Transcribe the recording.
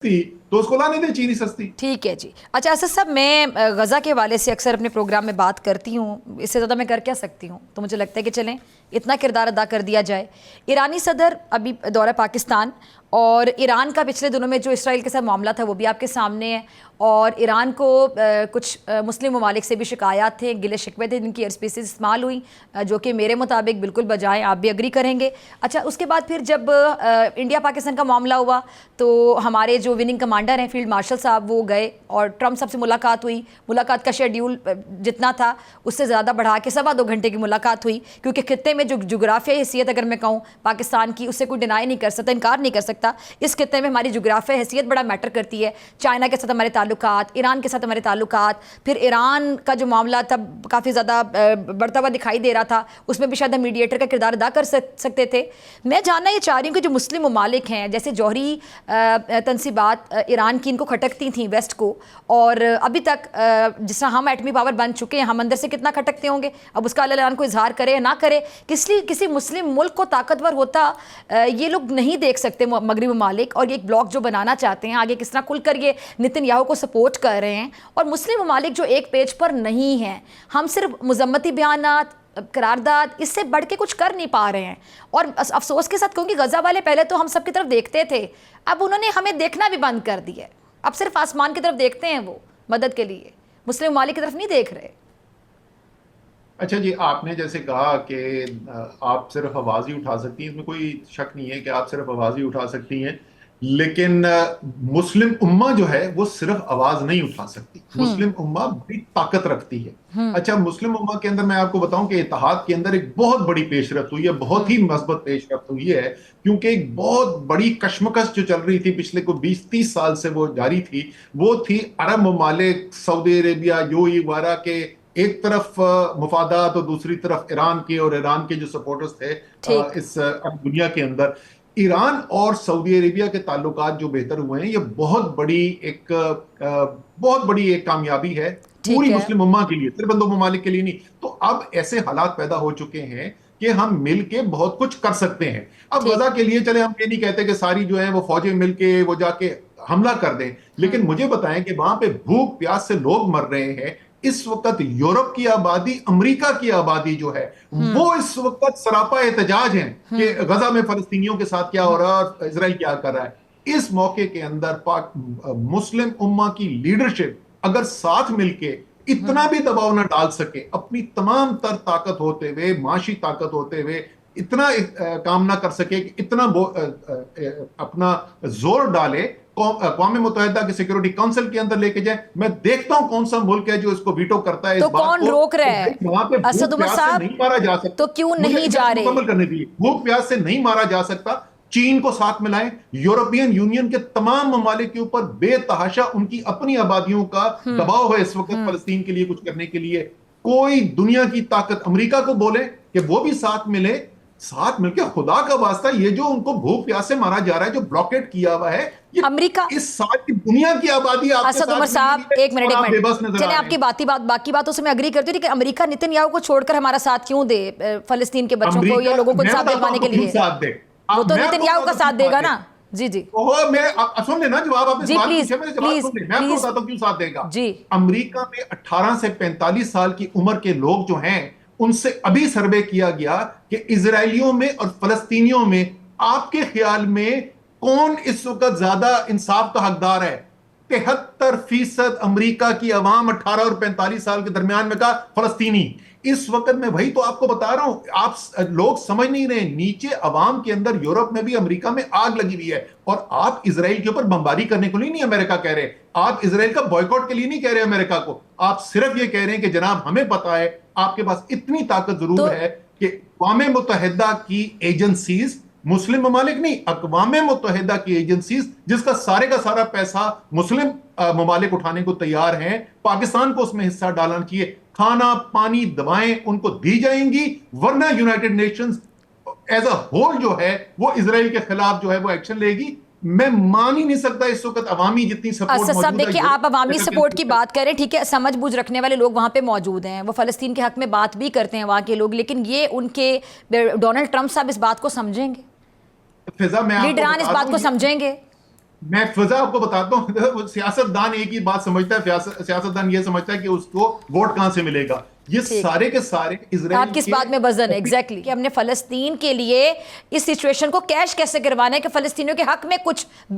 तो उसको लाने दे चीनी सस्ती। ठीक है जी। अच्छा असद साहब, मैं गज़ा के हवाले से अक्सर अपने प्रोग्राम में बात करती हूँ, इससे ज़्यादा मैं कर क्या सकती हूँ, तो मुझे लगता है कि चलें इतना किरदार अदा कर दिया जाए। ईरानी सदर अभी दौरा पाकिस्तान, और ईरान का पिछले दिनों में जो इसराइल के साथ मामला था वो भी आपके सामने है, और ईरान को कुछ मुस्लिम ममालिक से भी शिकायत थे, गिले शिकवे थे, जिनकी एयर स्पेसिस इस्तेमाल हुई, जो कि मेरे मुताबिक बिल्कुल बजाएँ, आप भी एग्री करेंगे। अच्छा, उसके बाद फिर जब इंडिया पाकिस्तान का मामला हुआ तो हमारे जो विनिंग कमांडर हैं फील्ड मार्शल साहब वो गए और ट्रम्प साहब से मुलाकात हुई। मुलाकात का शेड्यूल जितना था उससे ज़्यादा बढ़ा के 2.25 घंटे की मुलाकात हुई, क्योंकि खित्ते में जो जोग्राफियाई हैसियत अगर मैं कहूँ पाकिस्तान की, उससे कोई डिनाई नहीं कर सकता, इनकार नहीं कर सकता। इस खित्ते में हमारी जोग्राफियाई हैसियत बड़ा मैटर करती है। चाइना के साथ हमारे ताल्लुकात, ईरान के साथ हमारे ताल्लुकात, फिर ईरान का जो मामला था काफ़ी ज़्यादा बढ़ता हुआ दिखाई दे रहा था, उसमें भी शायद हम मीडिएटर का किरदार अदा कर सकते थे। मैं जानना ये चाह रही हूँ कि जो मुस्लिम ममालिक हैं, जैसे जौहरी तनसीबात ईरान की इनको खटकती थी वेस्ट को, और अभी तक जिस तरह हम एटमी पावर बन चुके हैं, हम अंदर से कितना खटकते होंगे, अब उसका अल्लाह ईरान को इजहार करे या ना करे, किसी मुस्लिम मुल्क को ताकतवर होता ये लोग नहीं देख सकते मगरबी ममालिक, और ये एक ब्लॉक जो बनाना चाहते हैं आगे, किस तरह खुलकर ये नेतन्याहू को सपोर्ट कर रहे हैं, और मुस्लिम ममालिक जो एक पेज पर नहीं हैं, हम सिर्फ मजम्मती बयानात, करारदाद, इससे बढ़ के कुछ कर नहीं पा रहे हैं। और अफसोस के साथ कहूँगी, गज़ा वाले पहले तो हम सब की तरफ देखते थे, अब उन्होंने हमें देखना भी बंद कर दिया है। अब सिर्फ आसमान की तरफ देखते हैं वो मदद के लिए, मुस्लिम ममालिक की तरफ नहीं देख रहे। अच्छा जी, आपने जैसे कहा कि आप सिर्फ आवाज ही उठा सकती हैं, इसमें कोई शक नहीं है कि आप सिर्फ आवाज ही उठा सकती हैं, लेकिन मुस्लिम उम्मा जो है वो सिर्फ आवाज नहीं उठा सकती। मुस्लिम उम्मा बड़ी ताकत रखती है। अच्छा, मुस्लिम उम्मा के अंदर मैं आपको बताऊं कि इत्तेहाद के अंदर एक बहुत बड़ी पेशरफ्त हुई है, बहुत ही मस्बत पेशरफ्त हुई है, क्योंकि एक बहुत बड़ी कशमकश जो चल रही थी पिछले को 20-30 साल से वो जारी थी, वो थी अरब ममालिक, सऊदी अरेबिया, यूएई वगैरह के एक तरफ मुफादात और दूसरी तरफ ईरान के, और ईरान के जो सपोर्टर्स थे इस दुनिया के अंदर। ईरान और सऊदी अरेबिया के ताल्लुकात जो बेहतर हुए हैं, ये बहुत बड़ी एक कामयाबी है पूरी मुस्लिम उम्मा के लिए, सिर्फ दो ममालिक के लिए नहीं। तो अब ऐसे हालात पैदा हो चुके हैं कि हम मिलके बहुत कुछ कर सकते हैं। अब गजा के लिए चले, हम ये नहीं कहते कि सारी जो है वो फौजें मिलके वो जाके हमला कर दें, लेकिन मुझे बताएं कि वहां पे भूख प्यास से लोग मर रहे हैं। इस वक्त यूरोप की आबादी, अमेरिका की आबादी जो है वो इस वक्त सरापा एहतजाज है कि गजा में फलस्तीनियों के साथ क्या हो रहा है और इसराइल क्या कर रहा है। इस मौके के अंदर मुस्लिम उम्मा की लीडरशिप अगर साथ मिलके इतना भी दबाव ना डाल सके, अपनी तमाम तर ताकत होते हुए, माशी ताकत होते हुए इतना काम ना कर सके कि इतना अपना जोर डाले, अक़वाम मुत्तहिदा के सिक्योरिटी काउंसिल के अंदर लेके जाए, मैं देखता हूं कौन सा मुल्क है जो इसको वीटो करता है। तो इस बात कौन को रोक रहा है? वहां पे असद उमर साहब नहीं मारा जा सकता, तो क्यों नहीं जा रहे? मुकम्मल करने दीजिए, भूख प्यास से नहीं मारा जा सकता। चीन को साथ मिलाएं, यूरोपियन यूनियन के तमाम ममालिक के ऊपर बेतहाशा उनकी अपनी आबादियों का दबाव है इस वक्त फलस्तीन के लिए कुछ करने के लिए। कोई दुनिया की ताकत अमेरिका को बोले कि वो भी साथ मिले, साथ मिलकर खुदा का वास्ता ये जो उनको भूख प्यास से मारा जा रहा है, जो ब्लॉकेट किया हुआ है, ये अमेरिका, इस सारी दुनिया की आबादी आपके असद उमर साहब एक मिनट चले, आपकी बाकी बातों से मैं अग्री करती हूँ, लेकिन अमेरिका नेतन्याहू को छोड़कर हमारा साथ क्यों दे फलस्तीन के बच्चों को या लोगों को साथ दिलवाने के लिए? वो तो नेतन्याहू का साथ देगा ना। जी जी, मैं सुन लेना जवाब, आपने जी प्लीज प्लीज मैं आपको बताता हूं क्यों साथ देगा जी। अमेरिका में 18 से 45 साल की उम्र के लोग जो हैं, उनसे अभी सर्वे किया गया कि इजरायलियों में और फलस्तीनियों में आपके ख्याल में कौन इस वक्त ज्यादा इंसाफ का हकदार है? 73% अमेरिका की आवाम 18 और 45 साल के दरमियान में कहा फलस्तीनी। इस वक्त मैं वही तो आपको बता रहा हूं, आप लोग समझ नहीं रहे, नीचे अवाम के अंदर यूरोप में भी अमेरिका में आग लगी हुई है। और आप इसराइल के ऊपर बमबारी करने को नहीं अमेरिका कह रहे, आप इसराइल का बॉयकॉट के लिए नहीं कह रहे अमेरिका को, आप सिर्फ ये कह रहे हैं कि जनाब हमें पता है आपके पास इतनी ताकत जरूर है कि अक़वाम मुत्तहिदा की एजेंसीज, मुस्लिम ममालिक नहीं, अक़वाम मुत्तहिदा की एजेंसीज जिसका का सारा पैसा मुस्लिम ममालिक उठाने को तैयार हैं, पाकिस्तान को उसमें हिस्सा डालना चाहिए। खाना पानी दवाएं उनको दी जाएंगी, वरना United Nations as a whole जो है वो इसराइल के खिलाफ जो है वो एक्शन लेगी। मैं मान ही नहीं सकता इस वक्त अवामी जितनी सपोर्ट मौजूद है। देखिए, आप अवामी सपोर्ट की बात करें, ठीक है, समझ बूझ रखने वाले लोग वहां पे मौजूद हैं, वो फलस्तीन के हक में बात भी करते हैं वहां के लोग, लेकिन ये उनके डोनाल्ड ट्रंप साहब इस बात को समझेंगे? फिजा, मैं लीडरान इस बात को समझेंगे? मैं फिजा आपको बताता हूँ, सियासतदान एक ही बात समझता है, सियासतदान ये समझता है कि उसको वोट कहां से मिलेगा। ये ठीक। सारे के सारे इजराइल आप किस बात में वजन एग्जैक्टली कि हमने फलस्तीन के लिए इस सिचुएशन को कैश कैसे करवाना है कि फलस्तीनियों के हक में कुछ